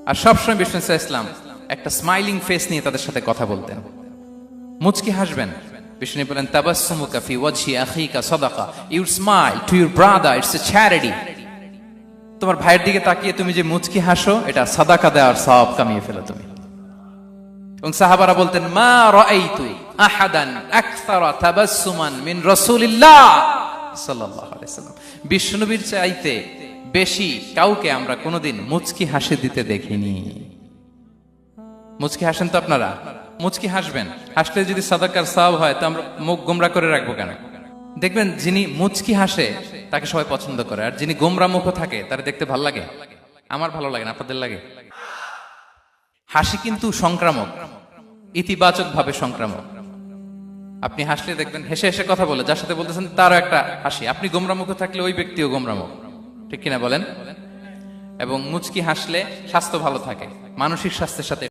আর সবসময় বিষ্ণু ইসলাম একটা smiling face নিয়ে তাদের সাথে কথা বলতেন, মুচকি হাসবেন। বিষ্ণু বলেন, তাবাসসুমুকা ফি ওয়াজহি আখিকা সাদাকা, you smile to your brother, it's a charity. তোমার ভাইয়ের দিকে তাকিয়ে তুমি যে মুচকি হাসো, এটা সাদাকা দেওয়ার সওয়াব কামিয়ে ফেলো তুমি। এবং সাহাবারা বলতেন, মা রাআইতু আহাদান আকসারা তাবাসসুমান মিন রাসূলিল্লাহ সাল্লাল্লাহু আলাইহি ওয়াসাল্লাম। বিশ্বনবীর চাইতে বেশি কাউকে আমরা কোনোদিন মুচকি হাসি দিতে দেখিনি। মুচকি হাসেন তো আপনারা? মুচকি হাসবেন, হাসলে যদি সাদাকার সওয়াব হয় তো আমরা মুখ গোমরা করে রাখবো কেন? দেখবেন যিনি মুচকি হাসে তাকে সবাই পছন্দ করে, আর যিনি গোমরা মুখ থাকে তার দেখতে ভালো লাগে। আমার ভালো লাগে না, আপনাদের লাগে? হাসি কিন্তু সংক্রামক, ইতিবাচক ভাবে সংক্রামক। আপনি হাসলে দেখবেন হেসে হেসে কথা বলে যার সাথে বলতেছেন তারও একটা হাসি। আপনি গোমরা মুখ থাকলে ওই ব্যক্তিও গোমরা মুখ, ঠিক কিনা বলেন? এবং মুচকি হাসলে স্বাস্থ্য ভালো থাকে, মানসিক স্বাস্থ্যের সাথে